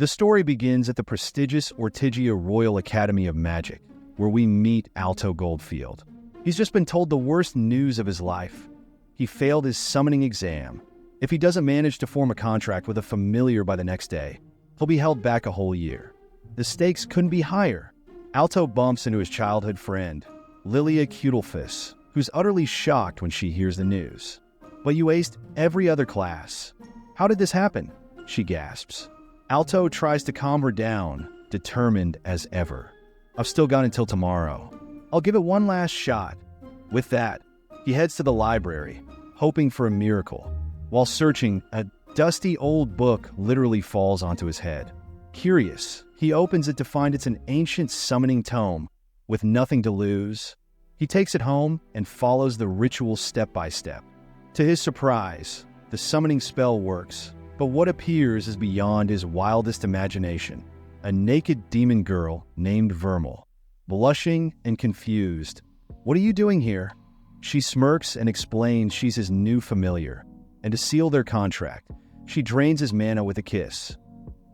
The story begins at the prestigious Ortigia Royal Academy of Magic, where we meet Alto Goldfield. He's just been told the worst news of his life. He failed his summoning exam. If he doesn't manage to form a contract with a familiar by the next day, he'll be held back a whole year. The stakes couldn't be higher. Alto bumps into his childhood friend, Lilia Cutelfus, who's utterly shocked when she hears the news. "But you aced every other class. How did this happen?" she gasps. Alto tries to calm her down, determined as ever. "I've still got until tomorrow. I'll give it one last shot." With that, he heads to the library, hoping for a miracle. While searching, a dusty old book literally falls onto his head. Curious, he opens it to find it's an ancient summoning tome. With nothing to lose, he takes it home and follows the ritual step by step. To his surprise, the summoning spell works. But what appears is beyond his wildest imagination. A naked demon girl named Vermeil. Blushing and confused. "What are you doing here?" She smirks and explains she's his new familiar. And to seal their contract, she drains his mana with a kiss.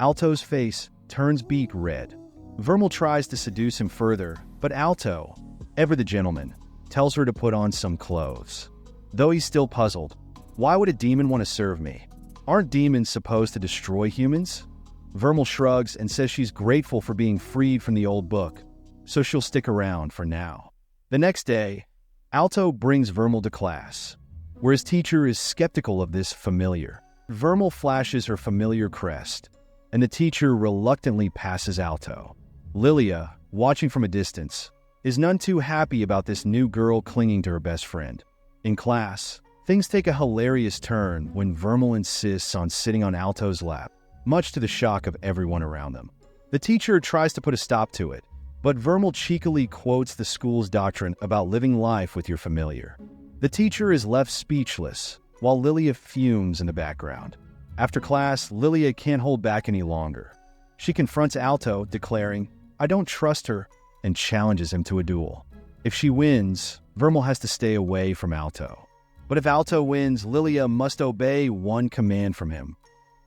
Alto's face turns beet red. Vermeil tries to seduce him further, but Alto, ever the gentleman, tells her to put on some clothes. Though he's still puzzled, why would a demon want to serve me? Aren't demons supposed to destroy humans? Vermeil shrugs and says she's grateful for being freed from the old book, so she'll stick around for now. The next day, Alto brings Vermeil to class, where his teacher is skeptical of this familiar. Vermeil flashes her familiar crest, and the teacher reluctantly passes Alto. Lilia, watching from a distance, is none too happy about this new girl clinging to her best friend. In class, things take a hilarious turn when Vermeil insists on sitting on Alto's lap, much to the shock of everyone around them. The teacher tries to put a stop to it, but Vermeil cheekily quotes the school's doctrine about living life with your familiar. The teacher is left speechless, while Lilia fumes in the background. After class, Lilia can't hold back any longer. She confronts Alto, declaring, "I don't trust her," and challenges him to a duel. If she wins, Vermeil has to stay away from Alto. But if Alto wins, Lilia must obey one command from him,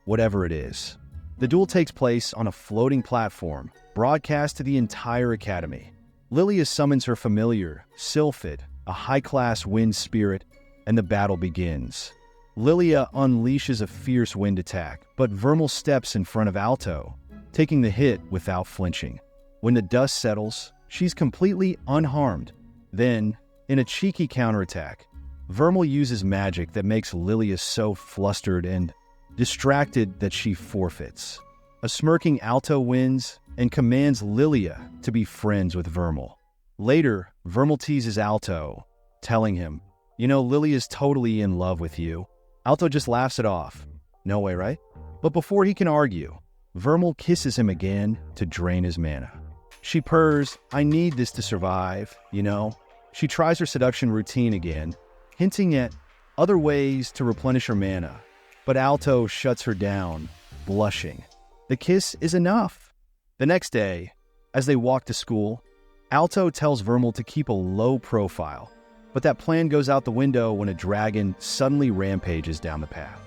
whatever it is. The duel takes place on a floating platform, broadcast to the entire academy. Lilia summons her familiar, Sylphid, a high-class wind spirit, and the battle begins. Lilia unleashes a fierce wind attack, but Vermeil steps in front of Alto, taking the hit without flinching. When the dust settles, she's completely unharmed. Then, in a cheeky counterattack, Vermeil uses magic that makes Lilia so flustered and distracted that she forfeits. A smirking Alto wins and commands Lilia to be friends with Vermeil. Later, Vermeil teases Alto, telling him, "You know, Lilia's totally in love with you." Alto just laughs it off. No way, right? But before he can argue, Vermeil kisses him again to drain his mana. She purrs, "I need this to survive, you know." She tries her seduction routine again, hinting at other ways to replenish her mana, but Alto shuts her down, blushing. The kiss is enough. The next day, as they walk to school, Alto tells Vermeil to keep a low profile, but that plan goes out the window when a dragon suddenly rampages down the path.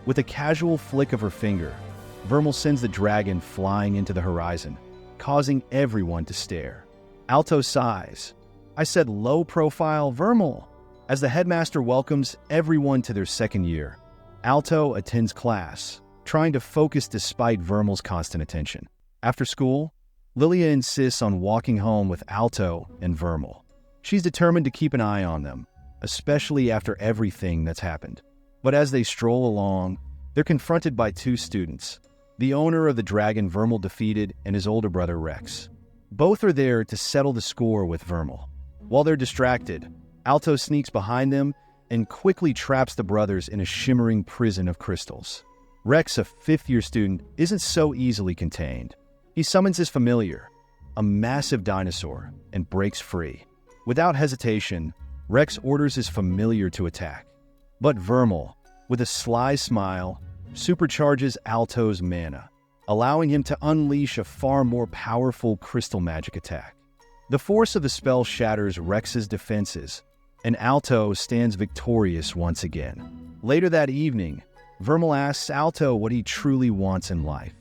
With a casual flick of her finger, Vermeil sends the dragon flying into the horizon, causing everyone to stare. Alto sighs. "I said low profile, Vermeil." As the headmaster welcomes everyone to their second year, Alto attends class, trying to focus despite Vermeil's constant attention. After school, Lilia insists on walking home with Alto and Vermeil. She's determined to keep an eye on them, especially after everything that's happened. But as they stroll along, they're confronted by two students, the owner of the dragon Vermeil defeated and his older brother Rex. Both are there to settle the score with Vermeil. While they're distracted, Alto sneaks behind them and quickly traps the brothers in a shimmering prison of crystals. Rex, a fifth-year student, isn't so easily contained. He summons his familiar, a massive dinosaur, and breaks free. Without hesitation, Rex orders his familiar to attack. But Vermeil, with a sly smile, supercharges Alto's mana, allowing him to unleash a far more powerful crystal magic attack. The force of the spell shatters Rex's defenses, and Alto stands victorious once again. Later that evening, Vermeil asks Alto what he truly wants in life.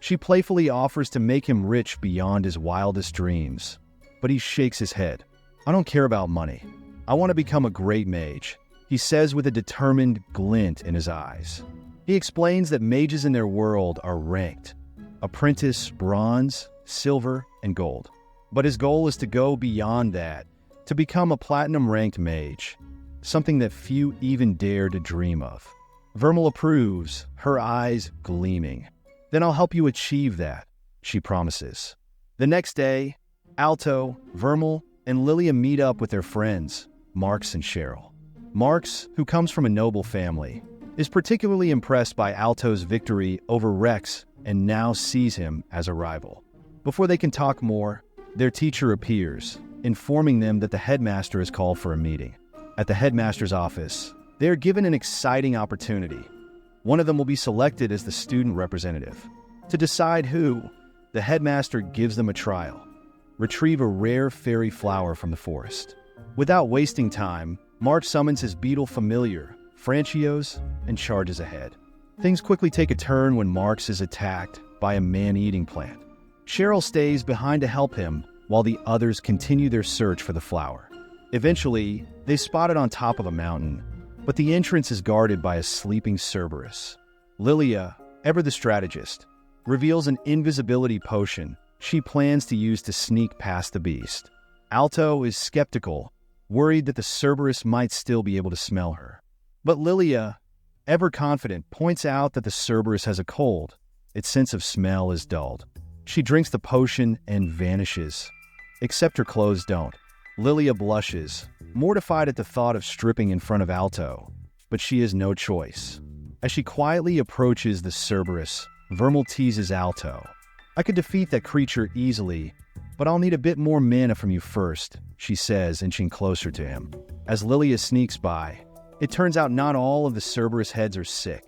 She playfully offers to make him rich beyond his wildest dreams, but he shakes his head. "I don't care about money. I want to become a great mage," he says with a determined glint in his eyes. He explains that mages in their world are ranked: apprentice, bronze, silver, and gold. But his goal is to go beyond that, to become a platinum-ranked mage, something that few even dare to dream of. Vermeil approves, her eyes gleaming. "Then I'll help you achieve that," she promises. The next day, Alto, Vermeil, and Lilia meet up with their friends, Marx and Cheryl. Marx, who comes from a noble family, is particularly impressed by Alto's victory over Rex and now sees him as a rival. Before they can talk more, their teacher appears, informing them that the headmaster has called for a meeting. At the headmaster's office, they are given an exciting opportunity. One of them will be selected as the student representative. To decide who, the headmaster gives them a trial: retrieve a rare fairy flower from the forest. Without wasting time, March summons his beetle familiar, Francios, and charges ahead. Things quickly take a turn when Marx is attacked by a man-eating plant. Cheryl stays behind to help him while the others continue their search for the flower. Eventually, they spot it on top of a mountain, but the entrance is guarded by a sleeping Cerberus. Lilia, ever the strategist, reveals an invisibility potion she plans to use to sneak past the beast. Alto is skeptical, worried that the Cerberus might still be able to smell her. But Lilia, ever confident, points out that the Cerberus has a cold. Its sense of smell is dulled. She drinks the potion and vanishes, except her clothes don't. Lilia blushes, mortified at the thought of stripping in front of Alto, but she has no choice. As she quietly approaches the Cerberus, Vermeil teases Alto. "I could defeat that creature easily, but I'll need a bit more mana from you first," she says, inching closer to him. As Lilia sneaks by, it turns out not all of the Cerberus heads are sick,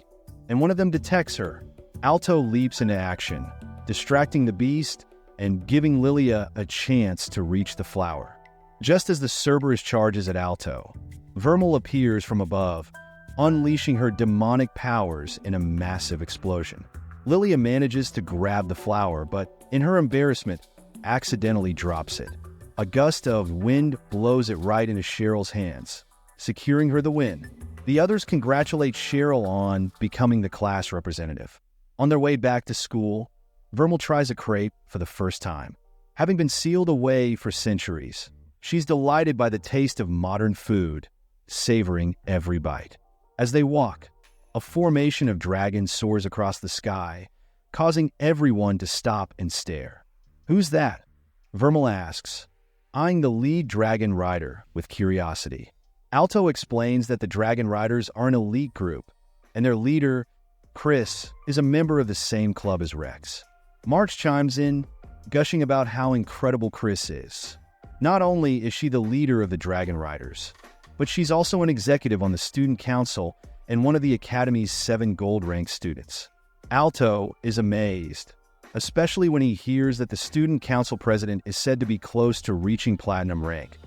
and one of them detects her. Alto leaps into action, distracting the beast and giving Lilia a chance to reach the flower. Just as the Cerberus charges at Alto, Vermeil appears from above, unleashing her demonic powers in a massive explosion. Lilia manages to grab the flower, but in her embarrassment, accidentally drops it. A gust of wind blows it right into Cheryl's hands, securing her the win. The others congratulate Cheryl on becoming the class representative. On their way back to school, Vermeil tries a crepe for the first time. Having been sealed away for centuries, she's delighted by the taste of modern food, savoring every bite. As they walk, a formation of dragons soars across the sky, causing everyone to stop and stare. "Who's that?" Vermeil asks, eyeing the lead dragon rider with curiosity. Alto explains that the dragon riders are an elite group, and their leader, Chris, is a member of the same club as Rex. March chimes in, gushing about how incredible Chris is. Not only is she the leader of the dragon riders, but she's also an executive on the student council and one of the Academy's 7 gold-ranked students. Alto is amazed, especially when he hears that the student council president is said to be close to reaching platinum rank,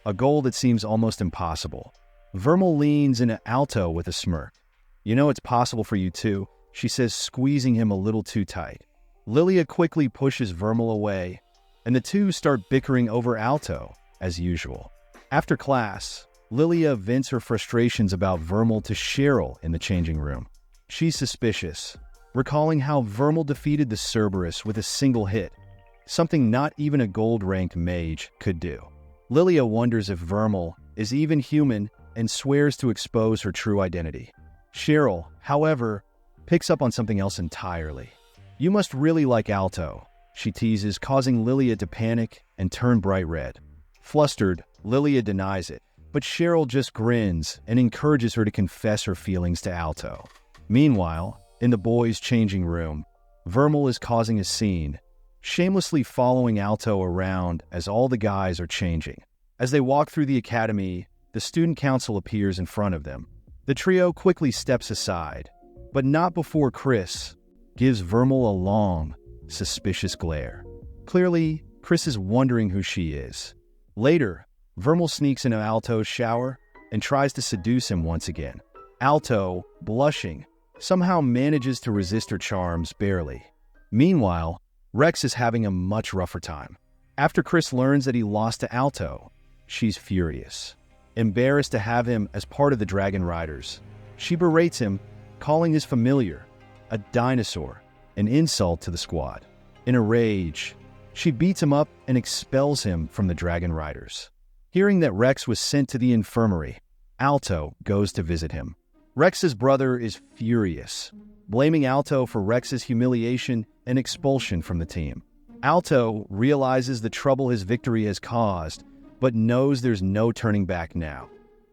a goal that seems almost impossible. Vermeil leans into Alto with a smirk. "You know it's possible for you too," she says, squeezing him a little too tight. Lilia quickly pushes Vermeil away, and the two start bickering over Alto, as usual. After class, Lilia vents her frustrations about Vermeil to Cheryl in the changing room. She's suspicious, recalling how Vermeil defeated the Cerberus with a single hit, something not even a gold-ranked mage could do. Lilia wonders if Vermeil is even human and swears to expose her true identity. Cheryl, however, picks up on something else entirely. "You must really like Alto," she teases, causing Lilia to panic and turn bright red. Flustered, Lilia denies it, but Cheryl just grins and encourages her to confess her feelings to Alto. Meanwhile, in the boys' changing room, Vermeil is causing a scene, shamelessly following Alto around as all the guys are changing. As they walk through the academy, the student council appears in front of them. The trio quickly steps aside, but not before Chris gives Vermeil a long, suspicious glare. Clearly, Chris is wondering who she is. Later, Vermeil sneaks into Alto's shower and tries to seduce him once again. Alto, blushing, somehow manages to resist her charms barely. Meanwhile, Rex is having a much rougher time. After Chris learns that he lost to Alto, she's furious. Embarrassed to have him as part of the Dragon Riders, she berates him, calling his familiar a dinosaur, an insult to the squad. In a rage, she beats him up and expels him from the Dragon Riders. Hearing that Rex was sent to the infirmary, Alto goes to visit him. Rex's brother is furious, blaming Alto for Rex's humiliation and expulsion from the team. Alto realizes the trouble his victory has caused, but knows there's no turning back now.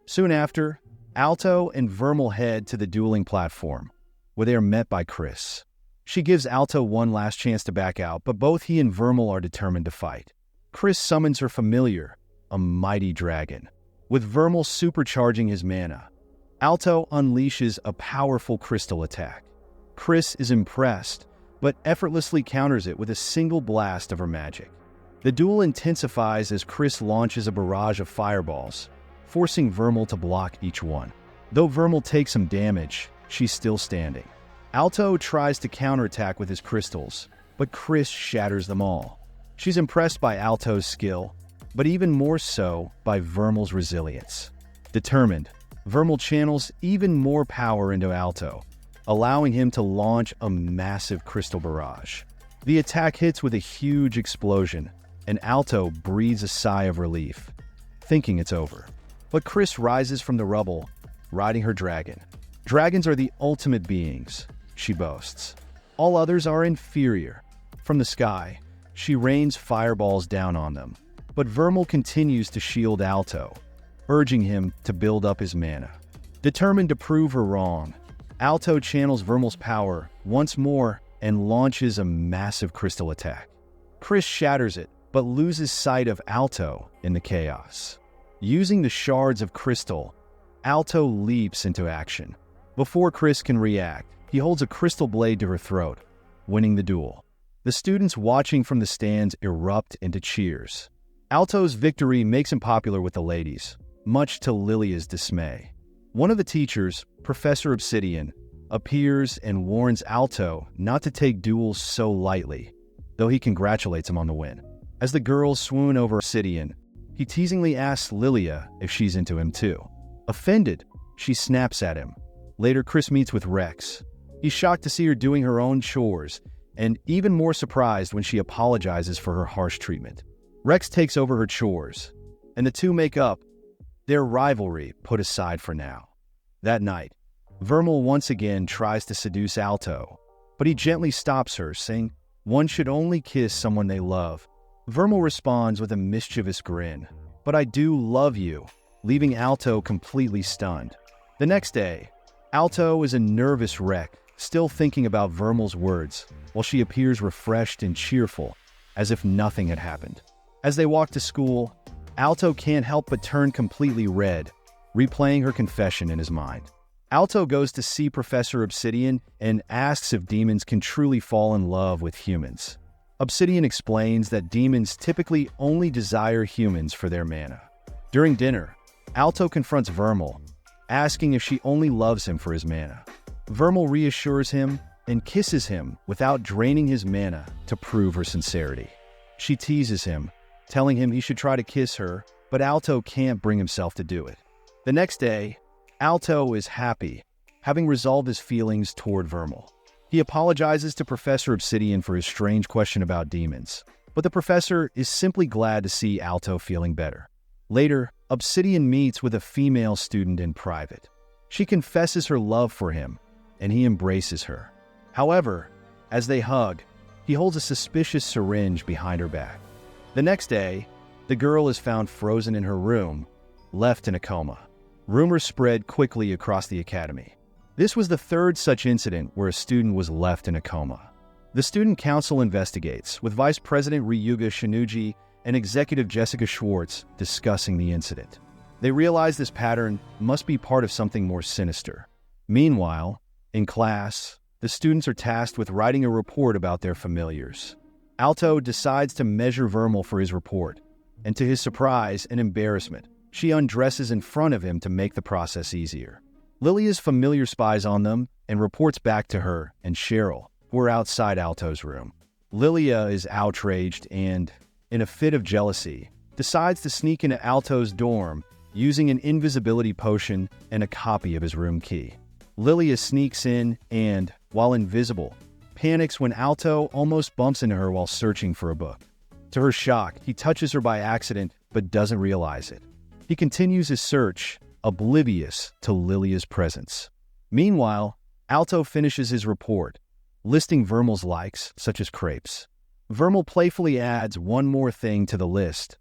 Soon after, Alto and Vermeil head to the dueling platform, where they are met by Chris. She gives Alto one last chance to back out, but both he and Vermeil are determined to fight. Chris summons her familiar, a mighty dragon, with Vermeil supercharging his mana. Alto unleashes a powerful crystal attack. Chris is impressed, but effortlessly counters it with a single blast of her magic. The duel intensifies as Chris launches a barrage of fireballs, forcing Vermeil to block each one. Though Vermeil takes some damage, she's still standing. Alto tries to counterattack with his crystals, but Chris shatters them all. She's impressed by Alto's skill, but even more so by Vermeil's resilience. Determined, Vermeil channels even more power into Alto, allowing him to launch a massive crystal barrage. The attack hits with a huge explosion, and Alto breathes a sigh of relief, thinking it's over. But Chris rises from the rubble, riding her dragon. Dragons are the ultimate beings, she boasts. All others are inferior. From the sky, she rains fireballs down on them, but Vermeil continues to shield Alto, urging him to build up his mana. Determined to prove her wrong, Alto channels Vermeil's power once more and launches a massive crystal attack. Chris shatters it, but loses sight of Alto in the chaos. Using the shards of crystal, Alto leaps into action. Before Chris can react, he holds a crystal blade to her throat, winning the duel. The students watching from the stands erupt into cheers. Alto's victory makes him popular with the ladies, much to Lilia's dismay. One of the teachers, Professor Obsidian, appears and warns Alto not to take duels so lightly, though he congratulates him on the win. As the girls swoon over Obsidian, he teasingly asks Lilia if she's into him too. Offended, she snaps at him. Later, Chris meets with Rex. He's shocked to see her doing her own chores, and even more surprised when she apologizes for her harsh treatment. Rex takes over her chores, and the two make up, their rivalry put aside for now. That night, Vermeil once again tries to seduce Alto, but he gently stops her, saying one should only kiss someone they love. Vermeil responds with a mischievous grin, "But I do love you," leaving Alto completely stunned. The next day, Alto is a nervous wreck, still thinking about Vermeil's words, while she appears refreshed and cheerful, as if nothing had happened. As they walk to school, Alto can't help but turn completely red, replaying her confession in his mind. Alto goes to see Professor Obsidian and asks if demons can truly fall in love with humans. Obsidian explains that demons typically only desire humans for their mana. During dinner, Alto confronts Vermeil, asking if she only loves him for his mana. Vermeil reassures him and kisses him without draining his mana to prove her sincerity. She teases him, telling him he should try to kiss her, but Alto can't bring himself to do it. The next day, Alto is happy, having resolved his feelings toward Vermeil. He apologizes to Professor Obsidian for his strange question about demons, but the professor is simply glad to see Alto feeling better. Later, Obsidian meets with a female student in private. She confesses her love for him, and he embraces her. However, as they hug, he holds a suspicious syringe behind her back. The next day, the girl is found frozen in her room, left in a coma. Rumors spread quickly across the academy. This was the third such incident where a student was left in a coma. The student council investigates, with Vice President Ryuga Shinuji and Executive Jessica Schwartz discussing the incident. They realize this pattern must be part of something more sinister. Meanwhile, in class, the students are tasked with writing a report about their familiars. Alto decides to measure Vermeil for his report, and to his surprise and embarrassment, she undresses in front of him to make the process easier. Lilia's familiar spies on them and reports back to her and Cheryl, We're outside Alto's room. Lilia is outraged and, in a fit of jealousy, decides to sneak into Alto's dorm using an invisibility potion and a copy of his room key. Lilia sneaks in and, while invisible, panics when Alto almost bumps into her while searching for a book. To her shock, he touches her by accident but doesn't realize it. He continues his search, oblivious to Lilia's presence. Meanwhile, Alto finishes his report, listing Vermeil's likes, such as crepes. Vermeil playfully adds one more thing to the list: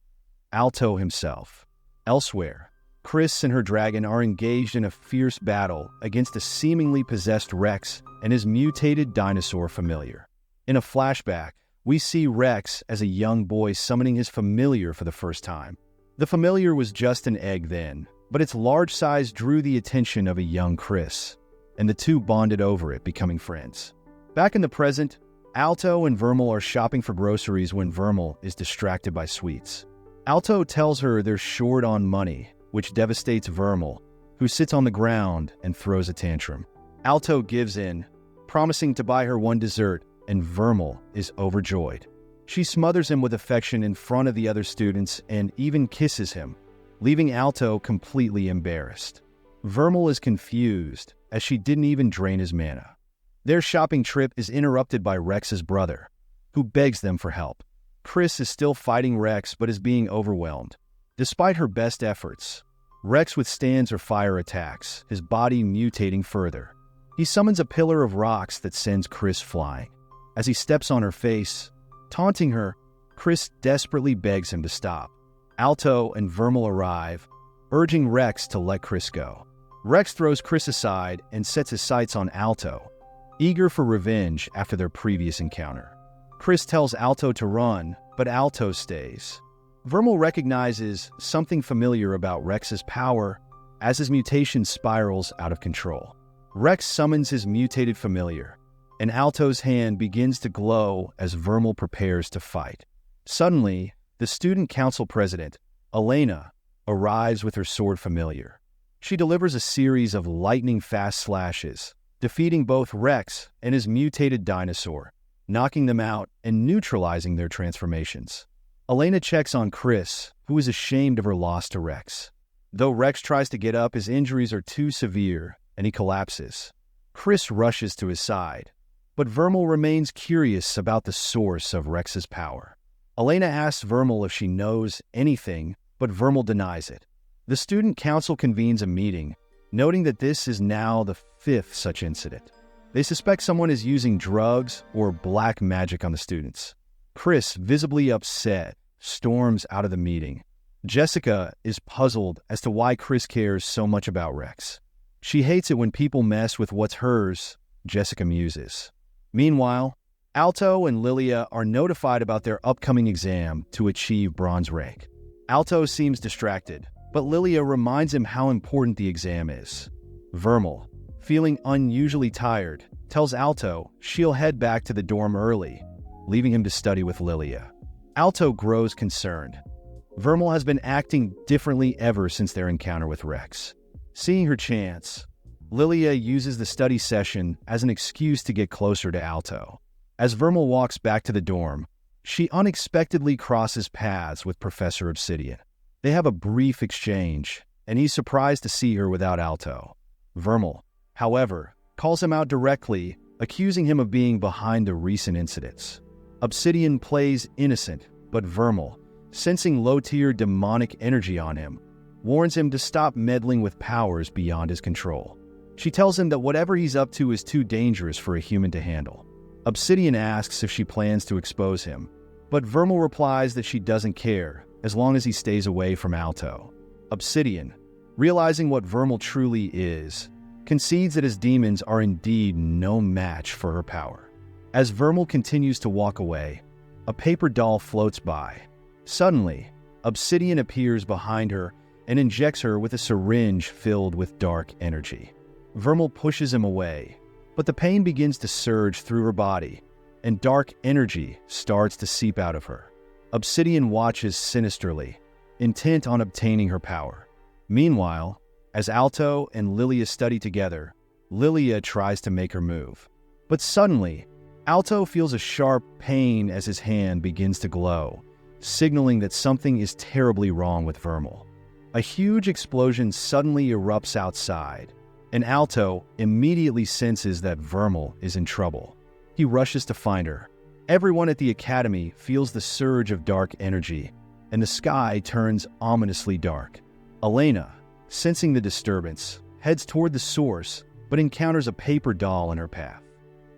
Alto himself. Elsewhere, Chris and her dragon are engaged in a fierce battle against a seemingly possessed Rex and his mutated dinosaur familiar. In a flashback, we see Rex as a young boy summoning his familiar for the first time. The familiar was just an egg then, but its large size drew the attention of a young Chris, and the two bonded over it, becoming friends. Back in the present, Alto and Vermeil are shopping for groceries when Vermeil is distracted by sweets. Alto tells her they're short on money, which devastates Vermeil, who sits on the ground and throws a tantrum. Alto gives in, promising to buy her one dessert, and Vermeil is overjoyed. She smothers him with affection in front of the other students and even kisses him, leaving Alto completely embarrassed. Vermeil is confused, as she didn't even drain his mana. Their shopping trip is interrupted by Rex's brother, who begs them for help. Chris is still fighting Rex but is being overwhelmed. Despite her best efforts, Rex withstands her fire attacks, his body mutating further. He summons a pillar of rocks that sends Chris flying. As he steps on her face, taunting her, Chris desperately begs him to stop. Alto and Vermeil arrive, urging Rex to let Chris go. Rex throws Chris aside and sets his sights on Alto, eager for revenge after their previous encounter. Chris tells Alto to run, but Alto stays. Vermeil recognizes something familiar about Rex's power as his mutation spirals out of control. Rex summons his mutated familiar, and Alto's hand begins to glow as Vermeil prepares to fight. Suddenly, the student council president, Elena, arrives with her sword familiar. She delivers a series of lightning-fast slashes, defeating both Rex and his mutated dinosaur, knocking them out and neutralizing their transformations. Elena checks on Chris, who is ashamed of her loss to Rex. Though Rex tries to get up, his injuries are too severe, and he collapses. Chris rushes to his side, but Vermeil remains curious about the source of Rex's power. Elena asks Vermeil if she knows anything, but Vermeil denies it. The student council convenes a meeting, noting that this is now the 5th such incident. They suspect someone is using drugs or black magic on the students. Chris, visibly upset, storms out of the meeting. Jessica is puzzled as to why Chris cares so much about Rex. She hates it when people mess with what's hers, Jessica muses. Meanwhile, Alto and Lilia are notified about their upcoming exam to achieve bronze rank. Alto seems distracted, but Lilia reminds him how important the exam is. Vermeil, feeling unusually tired, tells Alto she'll head back to the dorm early, leaving him to study with Lilia. Alto grows concerned. Vermeil has been acting differently ever since their encounter with Rex. Seeing her chance, Lilia uses the study session as an excuse to get closer to Alto. As Vermeil walks back to the dorm, she unexpectedly crosses paths with Professor Obsidian. They have a brief exchange, and he's surprised to see her without Alto. Vermeil, however, calls him out directly, accusing him of being behind the recent incidents. Obsidian plays innocent, but Vermeil, sensing low-tier demonic energy on him, warns him to stop meddling with powers beyond his control. She tells him that whatever he's up to is too dangerous for a human to handle. Obsidian asks if she plans to expose him, but Vermeil replies that she doesn't care, as long as he stays away from Alto. Obsidian, realizing what Vermeil truly is, concedes that his demons are indeed no match for her power. As Vermeil continues to walk away, a paper doll floats by. Suddenly, Obsidian appears behind her and injects her with a syringe filled with dark energy. Vermeil pushes him away, but the pain begins to surge through her body, and dark energy starts to seep out of her. Obsidian watches sinisterly, intent on obtaining her power. Meanwhile, as Alto and Lilia study together, Lilia tries to make her move. But suddenly, Alto feels a sharp pain as his hand begins to glow, signaling that something is terribly wrong with Vermeil. A huge explosion suddenly erupts outside, and Alto immediately senses that Vermeil is in trouble. He rushes to find her. Everyone at the academy feels the surge of dark energy, and the sky turns ominously dark. Elena, sensing the disturbance, heads toward the source, but encounters a paper doll in her path.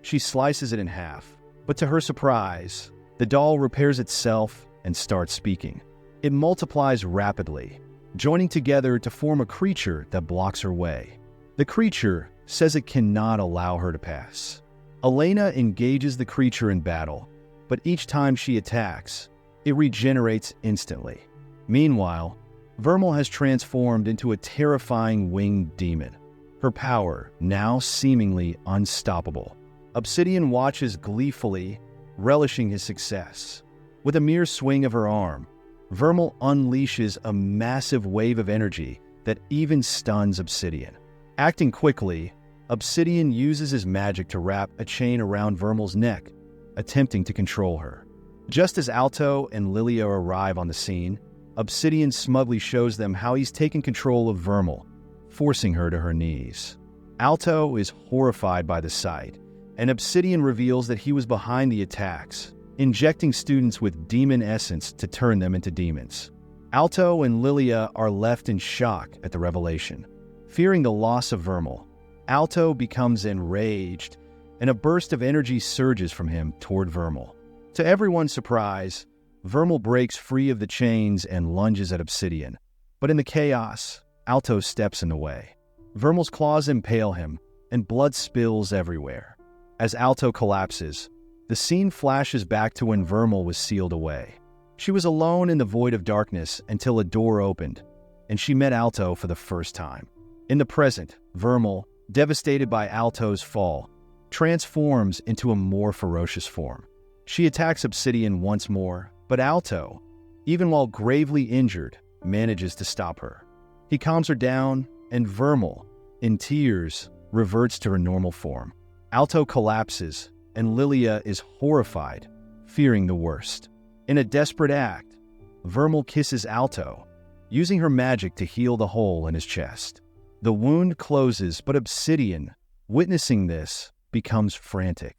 She slices it in half, but to her surprise, the doll repairs itself and starts speaking. It multiplies rapidly, joining together to form a creature that blocks her way. The creature says it cannot allow her to pass. Elena engages the creature in battle, but each time she attacks, it regenerates instantly. Meanwhile, Vermeil has transformed into a terrifying winged demon, her power now seemingly unstoppable. Obsidian watches gleefully, relishing his success. With a mere swing of her arm, Vermeil unleashes a massive wave of energy that even stuns Obsidian. Acting quickly, Obsidian uses his magic to wrap a chain around Vermeil's neck, attempting to control her. Just as Alto and Lilia arrive on the scene, Obsidian smugly shows them how he's taken control of Vermeil, forcing her to her knees. Alto is horrified by the sight, and Obsidian reveals that he was behind the attacks, injecting students with demon essence to turn them into demons. Alto and Lilia are left in shock at the revelation. Fearing the loss of Vermeil, Alto becomes enraged, and a burst of energy surges from him toward Vermeil. To everyone's surprise, Vermeil breaks free of the chains and lunges at Obsidian. But in the chaos, Alto steps in the way. Vermeil's claws impale him, and blood spills everywhere. As Alto collapses, the scene flashes back to when Vermeil was sealed away. She was alone in the void of darkness until a door opened, and she met Alto for the first time. In the present, Vermeil, devastated by Alto's fall, transforms into a more ferocious form. She attacks Obsidian once more, but Alto, even while gravely injured, manages to stop her. He calms her down, and Vermeil, in tears, reverts to her normal form. Alto collapses, and Lilia is horrified, fearing the worst. In a desperate act, Vermeil kisses Alto, using her magic to heal the hole in his chest. The wound closes, but Obsidian, witnessing this, becomes frantic.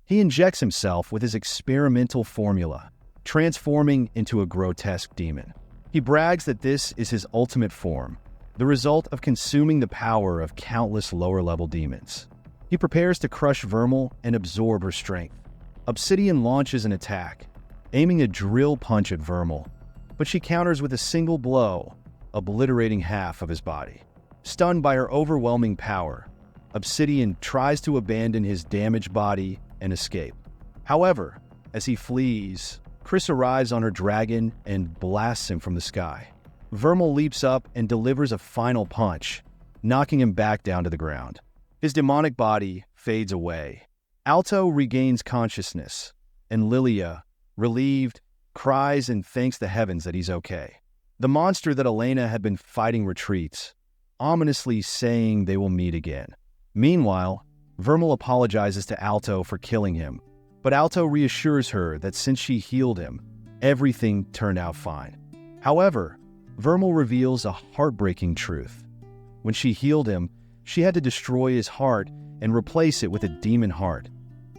He injects himself with his experimental formula, transforming into a grotesque demon. He brags that this is his ultimate form, the result of consuming the power of countless lower-level demons. He prepares to crush Vermeil and absorb her strength. Obsidian launches an attack, aiming a drill punch at Vermeil, but she counters with a single blow, obliterating half of his body. Stunned by her overwhelming power, Obsidian tries to abandon his damaged body and escape. However, as he flees, Chris arrives on her dragon and blasts him from the sky. Vermeil leaps up and delivers a final punch, knocking him back down to the ground. His demonic body fades away. Alto regains consciousness, and Lilia, relieved, cries and thanks the heavens that he's okay. The monster that Elena had been fighting retreats, ominously saying they will meet again. Meanwhile, Vermeil apologizes to Alto for killing him, but Alto reassures her that since she healed him, everything turned out fine. However, Vermeil reveals a heartbreaking truth. When she healed him, she had to destroy his heart and replace it with a demon heart,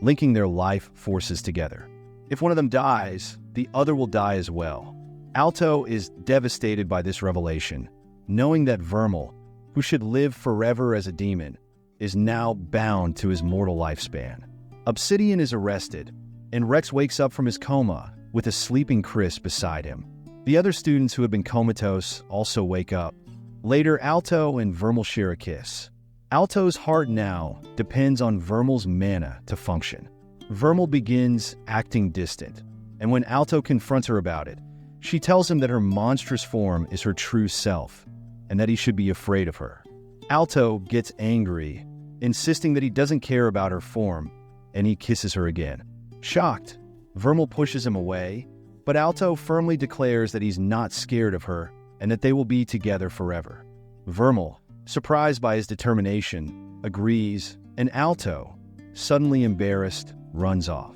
linking their life forces together. If one of them dies, the other will die as well. Alto is devastated by this revelation, knowing that Vermeil, who should live forever as a demon, is now bound to his mortal lifespan. Obsidian is arrested, and Rex wakes up from his coma with a sleeping Chris beside him. The other students who have been comatose also wake up. Later, Alto and Vermeil share a kiss. Alto's heart now depends on Vermeil's mana to function. Vermeil begins acting distant, and when Alto confronts her about it, she tells him that her monstrous form is her true self, and that he should be afraid of her. Alto gets angry, insisting that he doesn't care about her form, and he kisses her again. Shocked, Vermeil pushes him away, but Alto firmly declares that he's not scared of her and that they will be together forever. Vermeil, surprised by his determination, agrees, and Alto, suddenly embarrassed, runs off.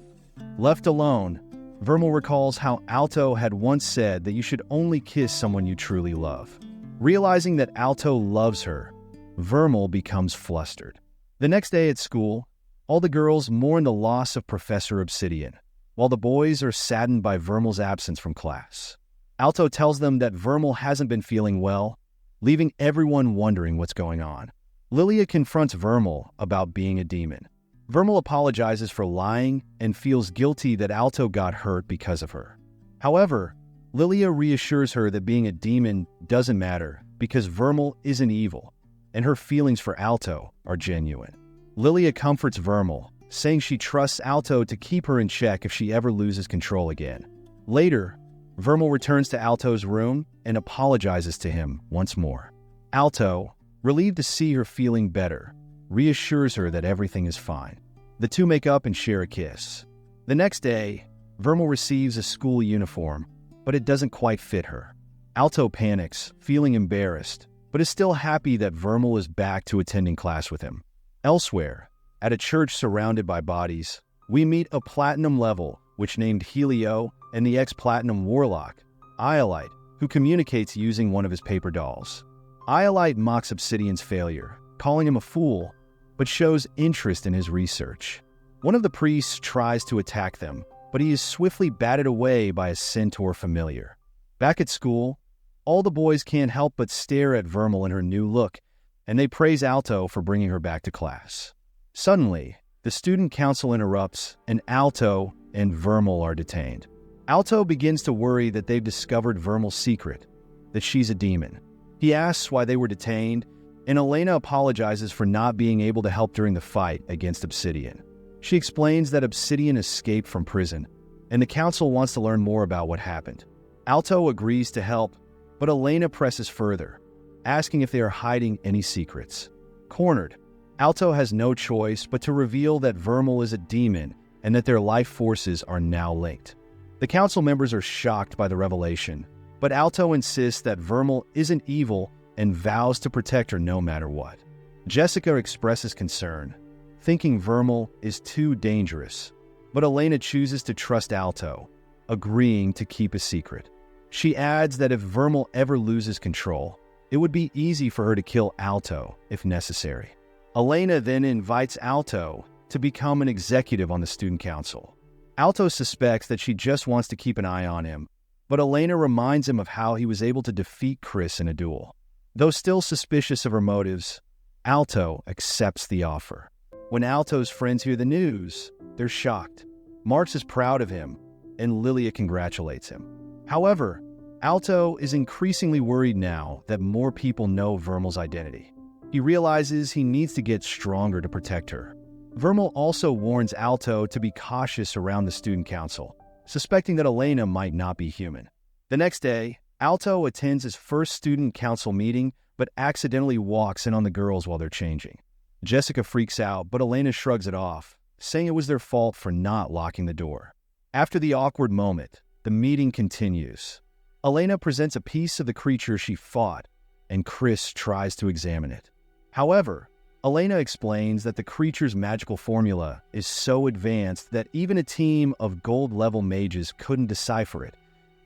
Left alone, Vermeil recalls how Alto had once said that you should only kiss someone you truly love. Realizing that Alto loves her, Vermeil becomes flustered. The next day at school, all the girls mourn the loss of Professor Obsidian, while the boys are saddened by Vermeil's absence from class. Alto tells them that Vermeil hasn't been feeling well, leaving everyone wondering what's going on. Lilia confronts Vermeil about being a demon. Vermeil apologizes for lying and feels guilty that Alto got hurt because of her. However, Lilia reassures her that being a demon doesn't matter because Vermeil isn't evil, and her feelings for Alto are genuine. Lilia comforts Vermeil, saying she trusts Alto to keep her in check if she ever loses control again. Later, Vermeil returns to Alto's room and apologizes to him once more. Alto, relieved to see her feeling better, reassures her that everything is fine. The two make up and share a kiss. The next day, Vermeil receives a school uniform, but it doesn't quite fit her. Alto panics, feeling embarrassed, but is still happy that Vermeil is back to attending class with him. Elsewhere, at a church surrounded by bodies, we meet a platinum level, which named Helio, and the ex-platinum warlock, Iolite, who communicates using one of his paper dolls. Iolite mocks Obsidian's failure, calling him a fool, but shows interest in his research. One of the priests tries to attack them, but he is swiftly batted away by a centaur familiar. Back at school, all the boys can't help but stare at Vermeil in her new look, and they praise Alto for bringing her back to class. Suddenly, the student council interrupts, and Alto and Vermeil are detained. Alto begins to worry that they've discovered Vermeil's secret, that she's a demon. He asks why they were detained, and Elena apologizes for not being able to help during the fight against Obsidian. She explains that Obsidian escaped from prison, and the council wants to learn more about what happened. Alto agrees to help, but Elena presses further, asking if they are hiding any secrets. Cornered, Alto has no choice but to reveal that Vermeil is a demon and that their life forces are now linked. The council members are shocked by the revelation, but Alto insists that Vermeil isn't evil and vows to protect her no matter what. Jessica expresses concern, thinking Vermeil is too dangerous, but Elena chooses to trust Alto, agreeing to keep a secret. She adds that if Vermeil ever loses control, it would be easy for her to kill Alto if necessary. Elena then invites Alto to become an executive on the student council. Alto suspects that she just wants to keep an eye on him, but Elena reminds him of how he was able to defeat Chris in a duel. Though still suspicious of her motives, Alto accepts the offer. When Alto's friends hear the news, they're shocked. Marx is proud of him, and Lilia congratulates him. However, Alto is increasingly worried now that more people know Vermeil's identity. He realizes he needs to get stronger to protect her. Vermeil also warns Alto to be cautious around the student council, suspecting that Elena might not be human. The next day, Alto attends his first student council meeting, but accidentally walks in on the girls while they're changing. Jessica freaks out, but Elena shrugs it off, saying it was their fault for not locking the door. After the awkward moment, the meeting continues. Elena presents a piece of the creature she fought, and Chris tries to examine it. However, Elena explains that the creature's magical formula is so advanced that even a team of gold-level mages couldn't decipher it,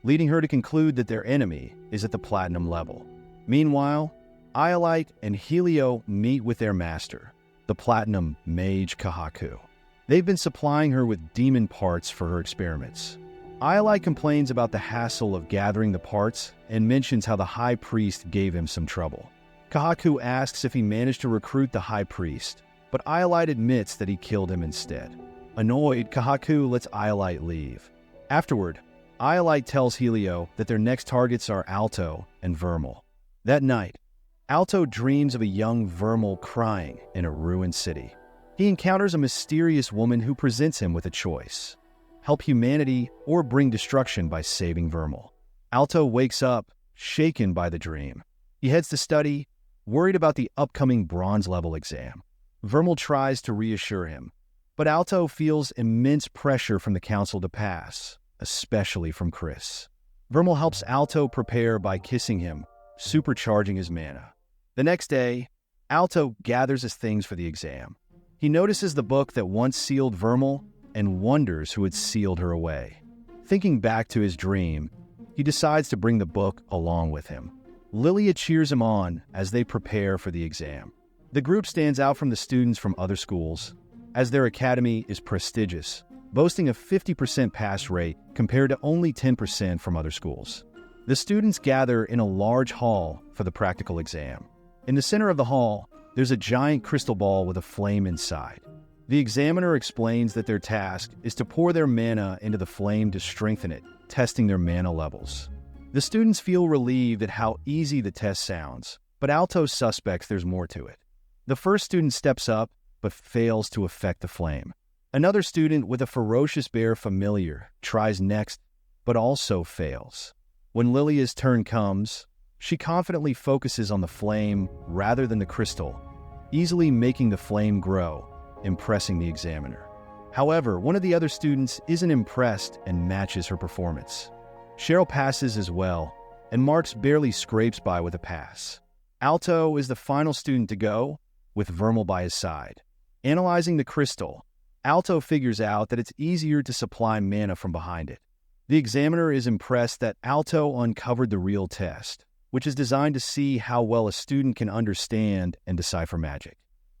leading her to conclude that their enemy is at the platinum level. Meanwhile, Iolite and Helio meet with their master, the platinum mage Kahaku. They've been supplying her with demon parts for her experiments. Iolite complains about the hassle of gathering the parts and mentions how the high priest gave him some trouble. Kahaku asks if he managed to recruit the high priest, but Iolite admits that he killed him instead. Annoyed, Kahaku lets Iolite leave. Afterward, Iolite tells Helio that their next targets are Alto and Vermeil. That night, Alto dreams of a young Vermeil crying in a ruined city. He encounters a mysterious woman who presents him with a choice: help humanity or bring destruction by saving Vermeil. Alto wakes up, shaken by the dream. He heads to study, worried about the upcoming bronze-level exam. Vermeil tries to reassure him, but Alto feels immense pressure from the council to pass, especially from Chris. Vermeil helps Alto prepare by kissing him, supercharging his mana. The next day, Alto gathers his things for the exam. He notices the book that once sealed Vermeil and wonders who had sealed her away. Thinking back to his dream, he decides to bring the book along with him. Lilia cheers him on as they prepare for the exam. The group stands out from the students from other schools, as their academy is prestigious, boasting a 50% pass rate compared to only 10% from other schools. The students gather in a large hall for the practical exam. In the center of the hall, there's a giant crystal ball with a flame inside. The examiner explains that their task is to pour their mana into the flame to strengthen it, testing their mana levels. The students feel relieved at how easy the test sounds, but Alto suspects there's more to it. The first student steps up, but fails to affect the flame. Another student with a ferocious bear familiar tries next, but also fails. When Lilia's turn comes, she confidently focuses on the flame rather than the crystal, easily making the flame grow, impressing the examiner. However, one of the other students isn't impressed and matches her performance. Cheryl passes as well, and Marks barely scrapes by with a pass. Alto is the final student to go, with Vermeil by his side. Analyzing the crystal, Alto figures out that it's easier to supply mana from behind it. The examiner is impressed that Alto uncovered the real test, which is designed to see how well a student can understand and decipher magic.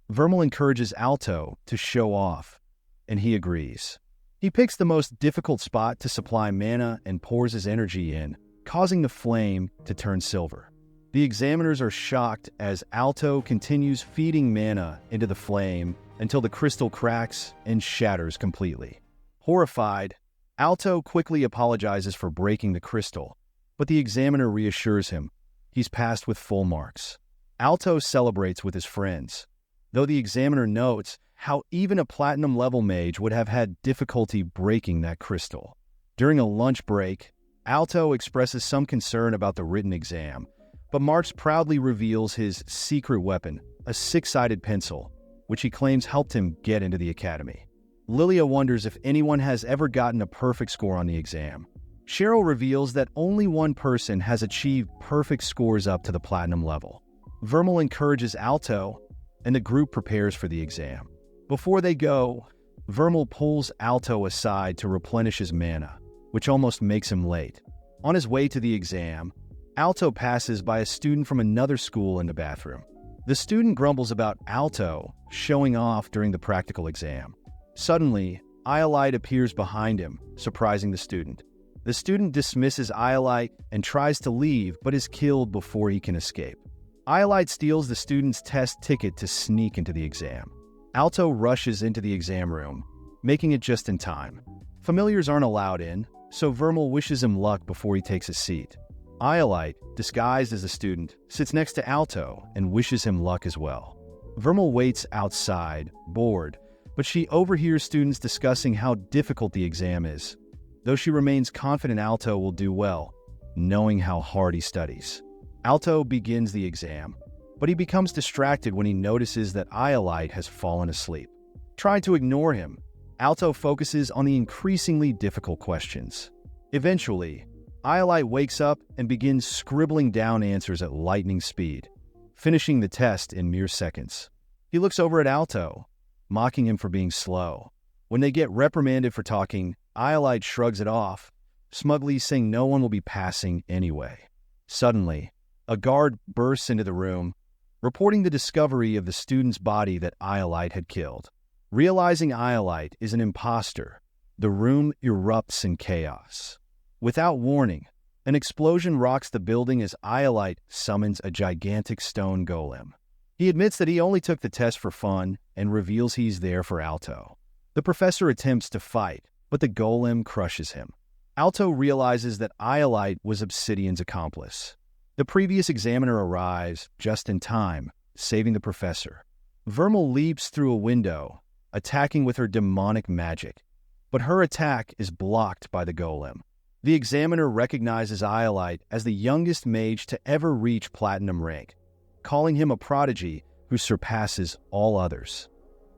Vermeil encourages Alto to show off, and he agrees. He picks the most difficult spot to supply mana and pours his energy in, causing the flame to turn silver. The examiners are shocked as Alto continues feeding mana into the flame until the crystal cracks and shatters completely. Horrified, Alto quickly apologizes for breaking the crystal, but the examiner reassures him he's passed with full marks. Alto celebrates with his friends, though the examiner notes how even a platinum-level mage would have had difficulty breaking that crystal. During a lunch break, Alto expresses some concern about the written exam, but Marks proudly reveals his secret weapon, a six-sided pencil, which he claims helped him get into the academy. Lilia wonders if anyone has ever gotten a perfect score on the exam. Cheryl reveals that only one person has achieved perfect scores up to the platinum level. Vermeil encourages Alto, and the group prepares for the exam. Before they go, Vermeil pulls Alto aside to replenish his mana, which almost makes him late. On his way to the exam, Alto passes by a student from another school in the bathroom. The student grumbles about Alto showing off during the practical exam. Suddenly, Iolite appears behind him, surprising the student. The student dismisses Iolite and tries to leave, but is killed before he can escape. Iolite steals the student's test ticket to sneak into the exam. Alto rushes into the exam room, making it just in time. Familiars aren't allowed in, so Vermeil wishes him luck before he takes a seat. Iolite, disguised as a student, sits next to Alto and wishes him luck as well. Vermeil waits outside, bored, but she overhears students discussing how difficult the exam is, though she remains confident Alto will do well, knowing how hard he studies. Alto begins the exam, but he becomes distracted when he notices that Iolite has fallen asleep. Trying to ignore him, Alto focuses on the increasingly difficult questions. Eventually, Iolite wakes up and begins scribbling down answers at lightning speed, finishing the test in mere seconds. He looks over at Alto, mocking him for being slow. When they get reprimanded for talking, Iolite shrugs it off, smugly saying no one will be passing anyway. Suddenly, a guard bursts into the room, reporting the discovery of the student's body that Iolite had killed. Realizing Iolite is an imposter, the room erupts in chaos. Without warning, an explosion rocks the building as Iolite summons a gigantic stone golem. He admits that he only took the test for fun and reveals he's there for Alto. The professor attempts to fight, but the golem crushes him. Alto realizes that Iolite was Obsidian's accomplice. The previous examiner arrives just in time, saving the professor. Vermeil leaps through a window, attacking with her demonic magic, but her attack is blocked by the golem. The examiner recognizes Iolite as the youngest mage to ever reach platinum rank, calling him a prodigy who surpasses all others.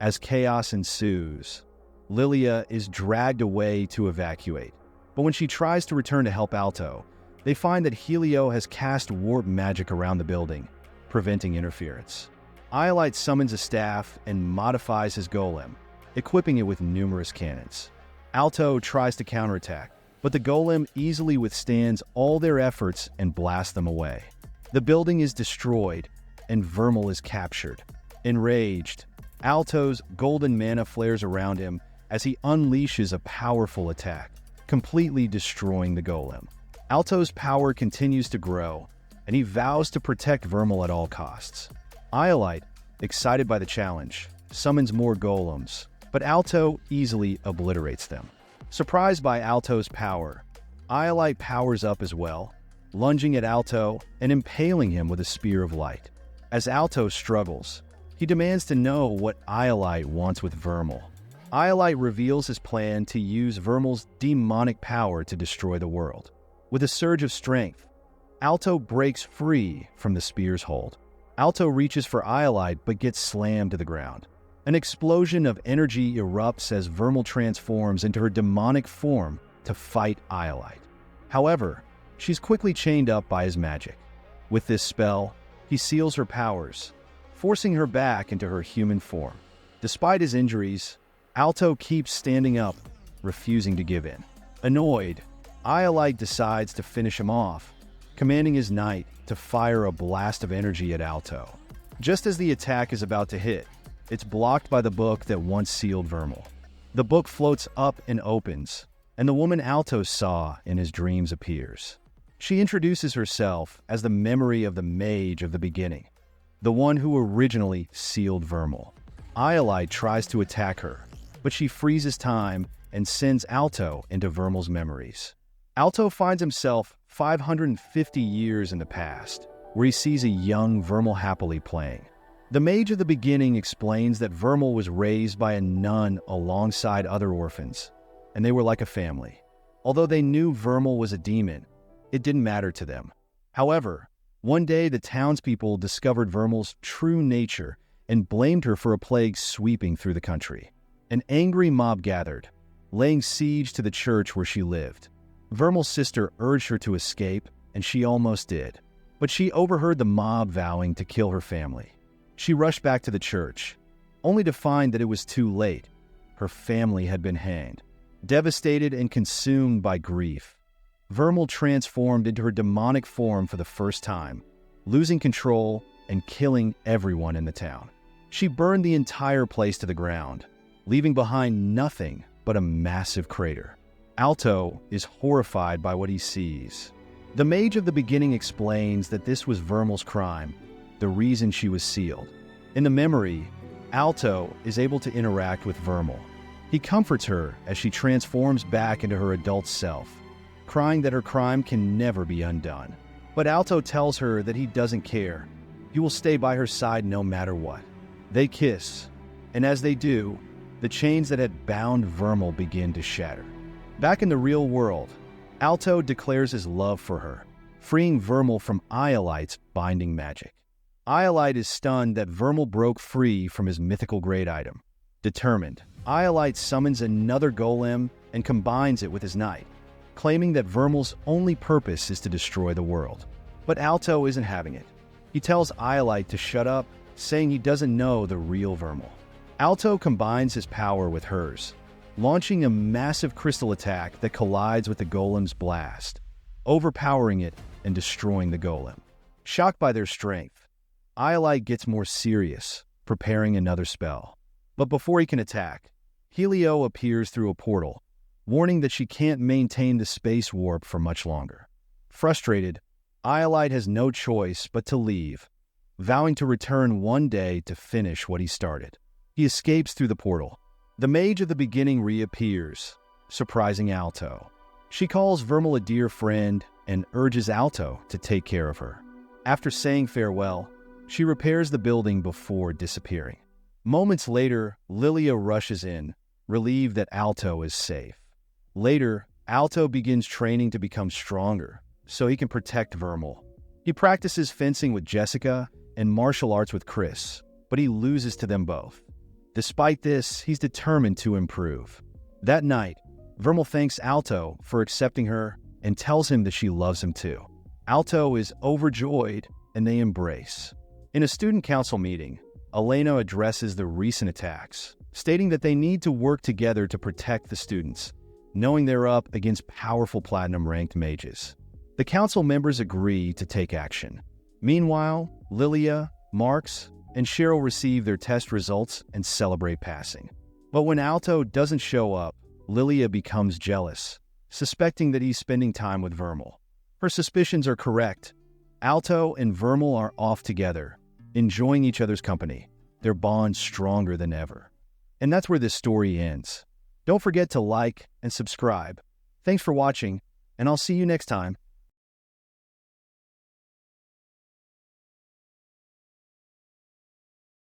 As chaos ensues, Lilia is dragged away to evacuate, but when she tries to return to help Alto, they find that Helio has cast warp magic around the building, preventing interference. Iolite summons a staff and modifies his golem, equipping it with numerous cannons. Alto tries to counterattack, but the golem easily withstands all their efforts and blasts them away. The building is destroyed, and Vermeil is captured. Enraged, Alto's golden mana flares around him as he unleashes a powerful attack, completely destroying the golem. Alto's power continues to grow, and he vows to protect Vermeil at all costs. Iolite, excited by the challenge, summons more golems, but Alto easily obliterates them. Surprised by Alto's power, Iolite powers up as well, lunging at Alto and impaling him with a spear of light. As Alto struggles, he demands to know what Iolite wants with Vermeil. Iolite reveals his plan to use Vermeil's demonic power to destroy the world. With a surge of strength, Alto breaks free from the spear's hold. Alto reaches for Iolite but gets slammed to the ground. An explosion of energy erupts as Vermeil transforms into her demonic form to fight Iolite. However, she's quickly chained up by his magic. With this spell, he seals her powers, forcing her back into her human form. Despite his injuries, Alto keeps standing up, refusing to give in. Annoyed, Iolite decides to finish him off, commanding his knight to fire a blast of energy at Alto. Just as the attack is about to hit, it's blocked by the book that once sealed Vermeil. The book floats up and opens, and the woman Alto saw in his dreams appears. She introduces herself as the memory of the mage of the beginning, the one who originally sealed Vermeil. Iolite tries to attack her, but she freezes time and sends Alto into Vermeil's memories. Alto finds himself 550 years in the past, where he sees a young Vermeil happily playing. The mage of the beginning explains that Vermeil was raised by a nun alongside other orphans, and they were like a family. Although they knew Vermeil was a demon, it didn't matter to them. However, one day the townspeople discovered Vermeil's true nature and blamed her for a plague sweeping through the country. An angry mob gathered, laying siege to the church where she lived. Vermeil's sister urged her to escape, and she almost did. But she overheard the mob vowing to kill her family. She rushed back to the church, only to find that it was too late. Her family had been hanged. Devastated and consumed by grief, Vermeil transformed into her demonic form for the first time, losing control and killing everyone in the town. She burned the entire place to the ground, leaving behind nothing but a massive crater. Alto is horrified by what he sees. The mage of the beginning explains that this was Vermeil's crime, the reason she was sealed. In the memory, Alto is able to interact with Vermeil. He comforts her as she transforms back into her adult self, crying that her crime can never be undone. But Alto tells her that he doesn't care. He will stay by her side no matter what. They kiss, and as they do, the chains that had bound Vermeil begin to shatter. Back in the real world, Alto declares his love for her, freeing Vermeil from Iolite's binding magic. Iolite is stunned that Vermeil broke free from his mythical great item. Determined, Iolite summons another golem and combines it with his knight, claiming that Vermeil's only purpose is to destroy the world. But Alto isn't having it. He tells Iolite to shut up, saying he doesn't know the real Vermeil. Alto combines his power with hers, launching a massive crystal attack that collides with the golem's blast, overpowering it and destroying the golem. Shocked by their strength, Iolite gets more serious, preparing another spell. But before he can attack, Helio appears through a portal, warning that she can't maintain the space warp for much longer. Frustrated, Iolite has no choice but to leave, vowing to return one day to finish what he started. He escapes through the portal. The mage of the beginning reappears, surprising Alto. She calls Vermeil a dear friend and urges Alto to take care of her. After saying farewell, she repairs the building before disappearing. Moments later, Lilia rushes in, relieved that Alto is safe. Later, Alto begins training to become stronger, so he can protect Vermeil. He practices fencing with Jessica and martial arts with Chris, but he loses to them both. Despite this, he's determined to improve. That night, Vermeil thanks Alto for accepting her and tells him that she loves him too. Alto is overjoyed and they embrace. In a student council meeting, Elena addresses the recent attacks, stating that they need to work together to protect the students, knowing they're up against powerful platinum-ranked mages. The council members agree to take action. Meanwhile, Lilia, Marks, and Cheryl receive their test results and celebrate passing. But when Alto doesn't show up, Lilia becomes jealous, suspecting that he's spending time with Vermeil. Her suspicions are correct. Alto and Vermeil are off together, enjoying each other's company, their bond stronger than ever. And that's where this story ends. Don't forget to like and subscribe. Thanks for watching, and I'll see you next time.